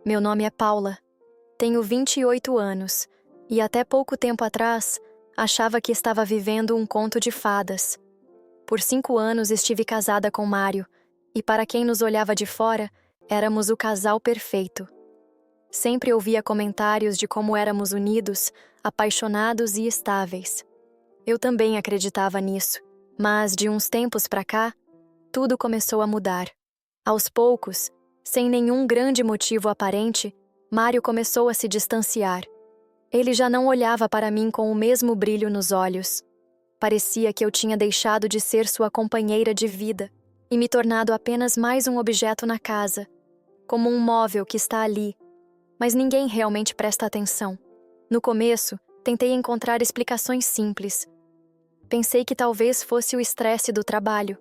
Meu nome é Paula. Tenho 28 anos e até pouco tempo atrás achava que estava vivendo um conto de fadas. Por 5 anos estive casada com Mário e, para quem nos olhava de fora, éramos o casal perfeito. Sempre ouvia comentários de como éramos unidos, apaixonados e estáveis. Eu também acreditava nisso, mas de uns tempos pra cá, tudo começou a mudar. Aos poucos, sem nenhum grande motivo aparente, Mário começou a se distanciar. Ele já não olhava para mim com o mesmo brilho nos olhos. Parecia que eu tinha deixado de ser sua companheira de vida e me tornado apenas mais um objeto na casa, como um móvel que está ali, mas ninguém realmente presta atenção. No começo, tentei encontrar explicações simples. Pensei que talvez fosse o estresse do trabalho.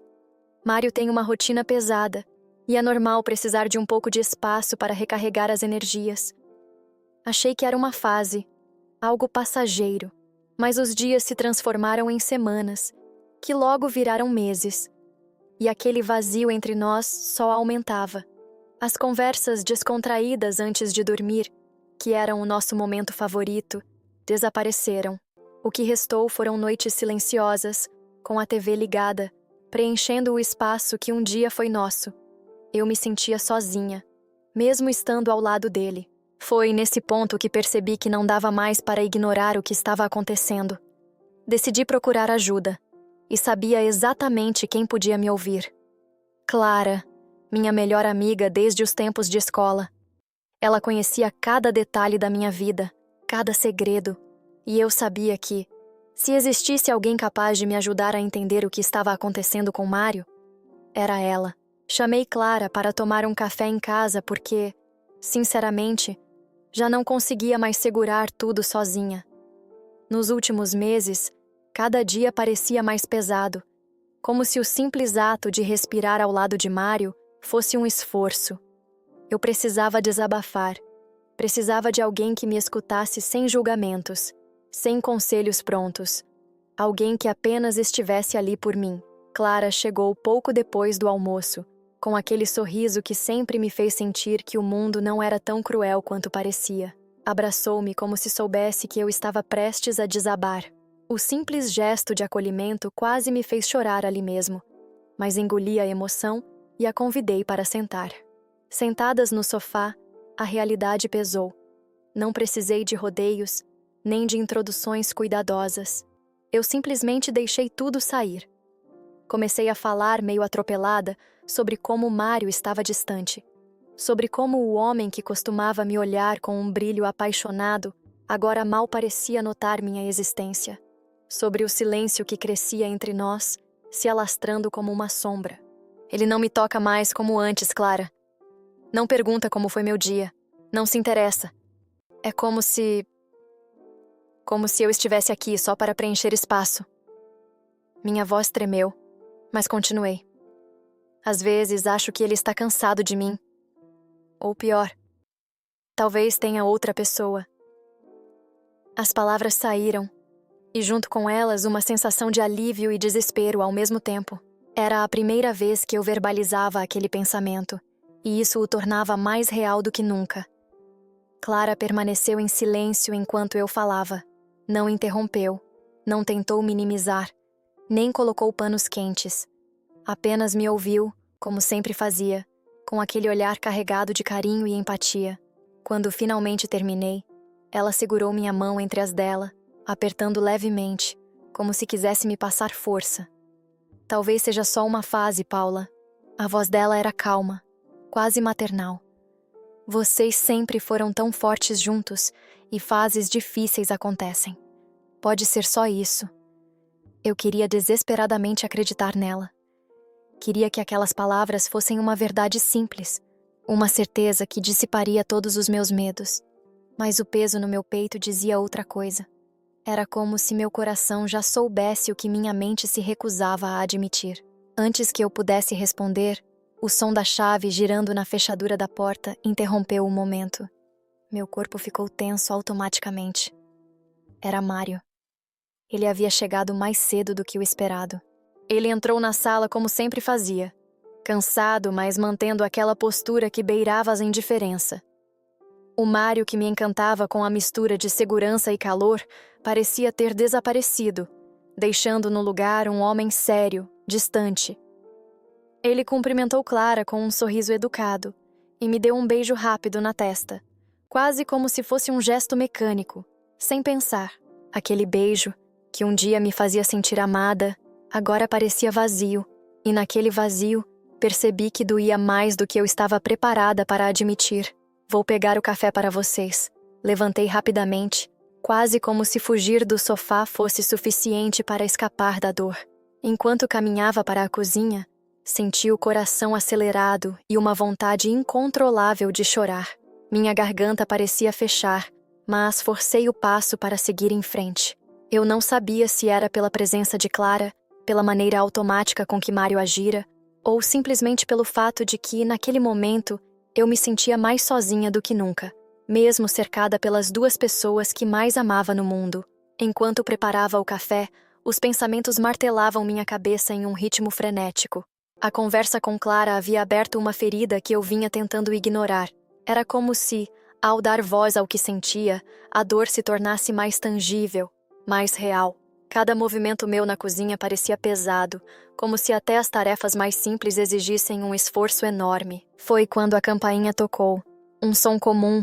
Mário tem uma rotina pesada e é normal precisar de um pouco de espaço para recarregar as energias. Achei que era uma fase, algo passageiro, mas os dias se transformaram em semanas, que logo viraram meses. E aquele vazio entre nós só aumentava. As conversas descontraídas antes de dormir, que eram o nosso momento favorito, desapareceram. O que restou foram noites silenciosas, com a TV ligada, preenchendo o espaço que um dia foi nosso. Eu me sentia sozinha, mesmo estando ao lado dele. Foi nesse ponto que percebi que não dava mais para ignorar o que estava acontecendo. Decidi procurar ajuda, e sabia exatamente quem podia me ouvir. Clara, minha melhor amiga desde os tempos de escola. Ela conhecia cada detalhe da minha vida, cada segredo, e eu sabia que, se existisse alguém capaz de me ajudar a entender o que estava acontecendo com Mário, era ela. Chamei Clara para tomar um café em casa porque, sinceramente, já não conseguia mais segurar tudo sozinha. Nos últimos meses, cada dia parecia mais pesado, como se o simples ato de respirar ao lado de Mário fosse um esforço. Eu precisava desabafar. Precisava de alguém que me escutasse sem julgamentos, sem conselhos prontos. Alguém que apenas estivesse ali por mim. Clara chegou pouco depois do almoço, com aquele sorriso que sempre me fez sentir que o mundo não era tão cruel quanto parecia. Abraçou-me como se soubesse que eu estava prestes a desabar. O simples gesto de acolhimento quase me fez chorar ali mesmo, mas engoli a emoção e a convidei para sentar. Sentadas no sofá, a realidade pesou. Não precisei de rodeios, nem de introduções cuidadosas. Eu simplesmente deixei tudo sair. Comecei a falar meio atropelada sobre como Mário estava distante, sobre como o homem que costumava me olhar com um brilho apaixonado agora mal parecia notar minha existência, sobre o silêncio que crescia entre nós, se alastrando como uma sombra. Ele não me toca mais como antes, Clara. Não pergunta como foi meu dia. Não se interessa. É como se eu estivesse aqui só para preencher espaço. Minha voz tremeu, mas continuei. Às vezes acho que ele está cansado de mim. Ou pior, talvez tenha outra pessoa. As palavras saíram, e junto com elas uma sensação de alívio e desespero ao mesmo tempo. Era a primeira vez que eu verbalizava aquele pensamento, e isso o tornava mais real do que nunca. Clara permaneceu em silêncio enquanto eu falava. Não interrompeu, não tentou minimizar, nem colocou panos quentes. Apenas me ouviu, como sempre fazia, com aquele olhar carregado de carinho e empatia. Quando finalmente terminei, ela segurou minha mão entre as dela, apertando levemente, como se quisesse me passar força. Talvez seja só uma fase, Paula. A voz dela era calma, quase maternal. Vocês sempre foram tão fortes juntos e fases difíceis acontecem. Pode ser só isso. Eu queria desesperadamente acreditar nela. Queria que aquelas palavras fossem uma verdade simples, uma certeza que dissiparia todos os meus medos. Mas o peso no meu peito dizia outra coisa. Era como se meu coração já soubesse o que minha mente se recusava a admitir. Antes que eu pudesse responder, o som da chave girando na fechadura da porta interrompeu o momento. Meu corpo ficou tenso automaticamente. Era Mário. Ele havia chegado mais cedo do que o esperado. Ele entrou na sala como sempre fazia, cansado, mas mantendo aquela postura que beirava a indiferença. O Mário, que me encantava com a mistura de segurança e calor, parecia ter desaparecido, deixando no lugar um homem sério, distante. Ele cumprimentou Clara com um sorriso educado e me deu um beijo rápido na testa, quase como se fosse um gesto mecânico, sem pensar. Aquele beijo, que um dia me fazia sentir amada, agora parecia vazio, e naquele vazio percebi que doía mais do que eu estava preparada para admitir. Vou pegar o café para vocês. Levantei rapidamente, quase como se fugir do sofá fosse suficiente para escapar da dor. Enquanto caminhava para a cozinha, senti o coração acelerado e uma vontade incontrolável de chorar. Minha garganta parecia fechar, mas forcei o passo para seguir em frente. Eu não sabia se era pela presença de Clara, pela maneira automática com que Mário agira, ou simplesmente pelo fato de que, naquele momento, eu me sentia mais sozinha do que nunca, mesmo cercada pelas duas pessoas que mais amava no mundo. Enquanto preparava o café, os pensamentos martelavam minha cabeça em um ritmo frenético. A conversa com Clara havia aberto uma ferida que eu vinha tentando ignorar. Era como se, ao dar voz ao que sentia, a dor se tornasse mais tangível, mais real. Cada movimento meu na cozinha parecia pesado, como se até as tarefas mais simples exigissem um esforço enorme. Foi quando a campainha tocou, um som comum,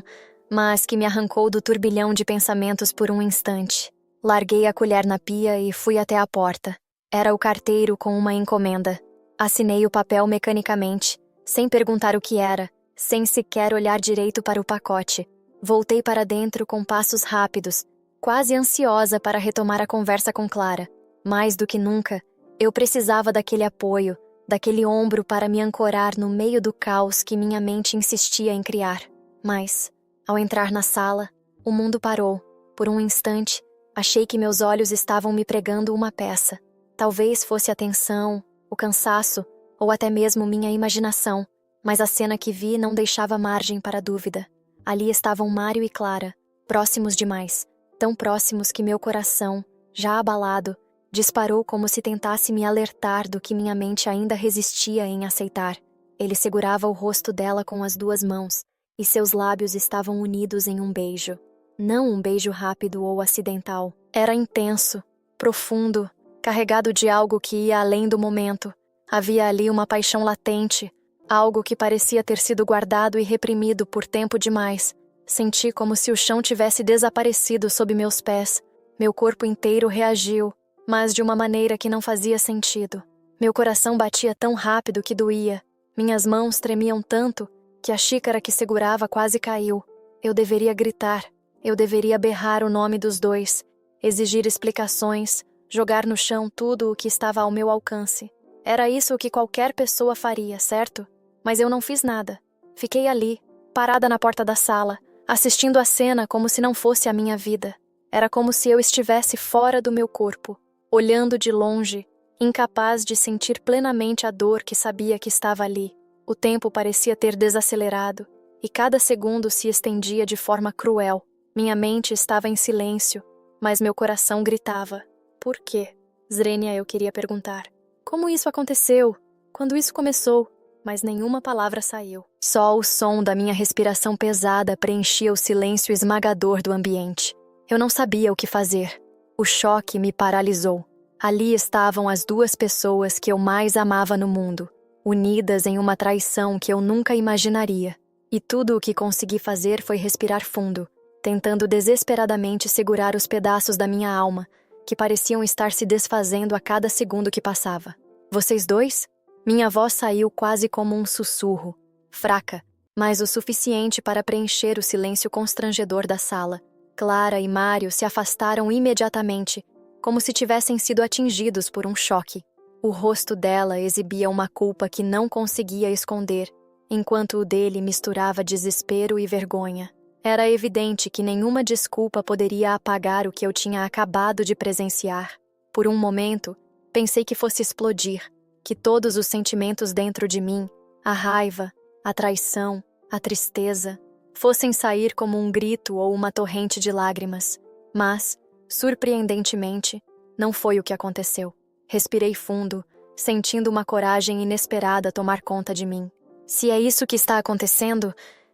mas que me arrancou do turbilhão de pensamentos por um instante. Larguei a colher na pia e fui até a porta. Era o carteiro com uma encomenda. Assinei o papel mecanicamente, sem perguntar o que era, sem sequer olhar direito para o pacote. Voltei para dentro com passos rápidos, quase ansiosa para retomar a conversa com Clara. Mais do que nunca, eu precisava daquele apoio, daquele ombro para me ancorar no meio do caos que minha mente insistia em criar. Mas, ao entrar na sala, o mundo parou. Por um instante, achei que meus olhos estavam me pregando uma peça. Talvez fosse a tensão, o cansaço, ou até mesmo minha imaginação, mas a cena que vi não deixava margem para dúvida. Ali estavam Mário e Clara, próximos demais, tão próximos que meu coração, já abalado, disparou como se tentasse me alertar do que minha mente ainda resistia em aceitar. Ele segurava o rosto dela com as duas mãos, e seus lábios estavam unidos em um beijo. Não um beijo rápido ou acidental. Era intenso, profundo, carregado de algo que ia além do momento. Havia ali uma paixão latente, algo que parecia ter sido guardado e reprimido por tempo demais. Senti como se o chão tivesse desaparecido sob meus pés. Meu corpo inteiro reagiu, mas de uma maneira que não fazia sentido. Meu coração batia tão rápido que doía. Minhas mãos tremiam tanto que a xícara que segurava quase caiu. Eu deveria gritar. Eu deveria berrar o nome dos dois, exigir explicações, jogar no chão tudo o que estava ao meu alcance. Era isso o que qualquer pessoa faria, certo? Mas eu não fiz nada. Fiquei ali, parada na porta da sala, assistindo a cena como se não fosse a minha vida. Era como se eu estivesse fora do meu corpo, olhando de longe, incapaz de sentir plenamente a dor que sabia que estava ali. O tempo parecia ter desacelerado, e cada segundo se estendia de forma cruel. Minha mente estava em silêncio, mas meu coração gritava. Por quê? Zrenia, eu queria perguntar. Como isso aconteceu? Quando isso começou? Mas nenhuma palavra saiu. Só o som da minha respiração pesada preenchia o silêncio esmagador do ambiente. Eu não sabia o que fazer. O choque me paralisou. Ali estavam as duas pessoas que eu mais amava no mundo, unidas em uma traição que eu nunca imaginaria. E tudo o que consegui fazer foi respirar fundo, tentando desesperadamente segurar os pedaços da minha alma, que pareciam estar se desfazendo a cada segundo que passava. Vocês dois? Minha voz saiu quase como um sussurro, fraca, mas o suficiente para preencher o silêncio constrangedor da sala. Clara e Mário se afastaram imediatamente, como se tivessem sido atingidos por um choque. O rosto dela exibia uma culpa que não conseguia esconder, enquanto o dele misturava desespero e vergonha. Era evidente que nenhuma desculpa poderia apagar o que eu tinha acabado de presenciar. Por um momento, pensei que fosse explodir, que todos os sentimentos dentro de mim, a raiva, a traição, a tristeza, fossem sair como um grito ou uma torrente de lágrimas. Mas, surpreendentemente, não foi o que aconteceu. Respirei fundo, sentindo uma coragem inesperada tomar conta de mim. Se é isso que está acontecendo,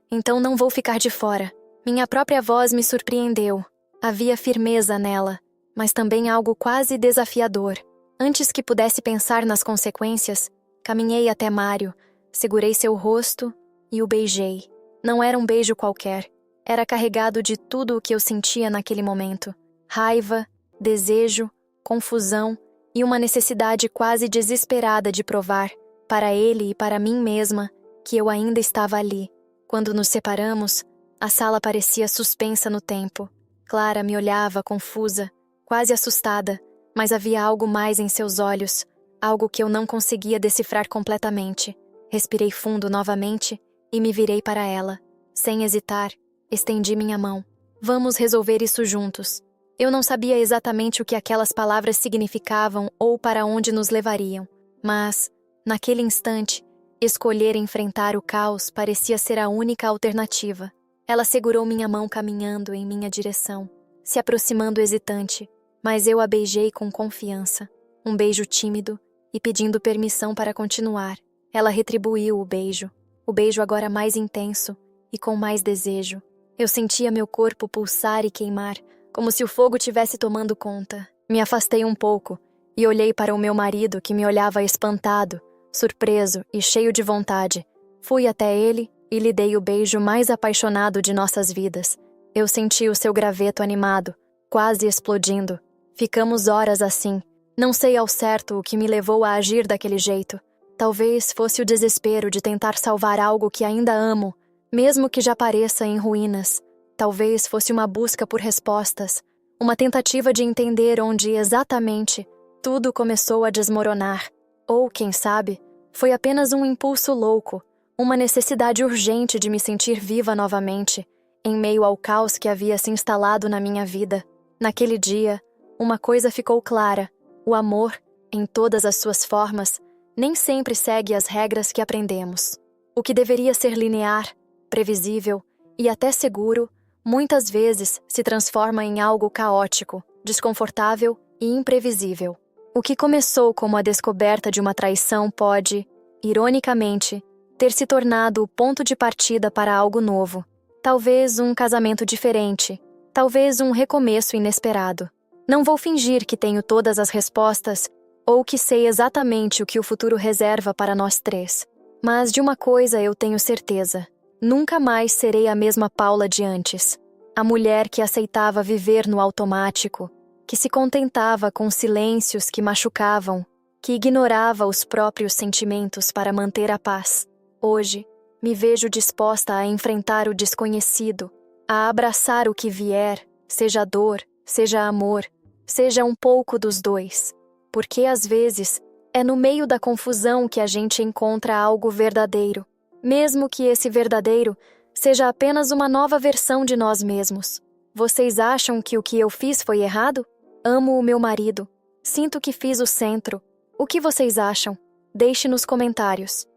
então não vou ficar de fora. Minha própria voz me surpreendeu. Havia firmeza nela, mas também algo quase desafiador. Antes que pudesse pensar nas consequências, caminhei até Mário, segurei seu rosto e o beijei. Não era um beijo qualquer. Era carregado de tudo o que eu sentia naquele momento. Raiva, desejo, confusão e uma necessidade quase desesperada de provar, para ele e para mim mesma, que eu ainda estava ali. Quando nos separamos, a sala parecia suspensa no tempo. Clara me olhava confusa, quase assustada, mas havia algo mais em seus olhos, algo que eu não conseguia decifrar completamente. Respirei fundo novamente e me virei para ela. Sem hesitar, estendi minha mão. Vamos resolver isso juntos. Eu não sabia exatamente o que aquelas palavras significavam ou para onde nos levariam, mas, naquele instante, escolher enfrentar o caos parecia ser a única alternativa. Ela segurou minha mão caminhando em minha direção, se aproximando hesitante, mas eu a beijei com confiança, um beijo tímido e pedindo permissão para continuar. Ela retribuiu o beijo agora mais intenso e com mais desejo. Eu sentia meu corpo pulsar e queimar, como se o fogo tivesse tomando conta. Me afastei um pouco e olhei para o meu marido, que me olhava espantado, surpreso e cheio de vontade. Fui até ele e lhe dei o beijo mais apaixonado de nossas vidas. Eu senti o seu graveto animado, quase explodindo. Ficamos horas assim. Não sei ao certo o que me levou a agir daquele jeito. Talvez fosse o desespero de tentar salvar algo que ainda amo, mesmo que já pareça em ruínas. Talvez fosse uma busca por respostas, uma tentativa de entender onde exatamente tudo começou a desmoronar. Ou, quem sabe, foi apenas um impulso louco, uma necessidade urgente de me sentir viva novamente, em meio ao caos que havia se instalado na minha vida. Naquele dia, uma coisa ficou clara: o amor, em todas as suas formas, nem sempre segue as regras que aprendemos. O que deveria ser linear, previsível e até seguro, muitas vezes se transforma em algo caótico, desconfortável e imprevisível. O que começou como a descoberta de uma traição pode, ironicamente, ter se tornado o ponto de partida para algo novo. Talvez um casamento diferente, talvez um recomeço inesperado. Não vou fingir que tenho todas as respostas ou que sei exatamente o que o futuro reserva para nós três. Mas de uma coisa eu tenho certeza: nunca mais serei a mesma Paula de antes. A mulher que aceitava viver no automático, que se contentava com silêncios que machucavam, que ignorava os próprios sentimentos para manter a paz. Hoje, me vejo disposta a enfrentar o desconhecido, a abraçar o que vier, seja dor, seja amor, seja um pouco dos dois. Porque, às vezes, é no meio da confusão que a gente encontra algo verdadeiro, mesmo que esse verdadeiro seja apenas uma nova versão de nós mesmos. Vocês acham que o que eu fiz foi errado? Amo o meu marido. Sinto que fiz o centro. O que vocês acham? Deixe nos comentários.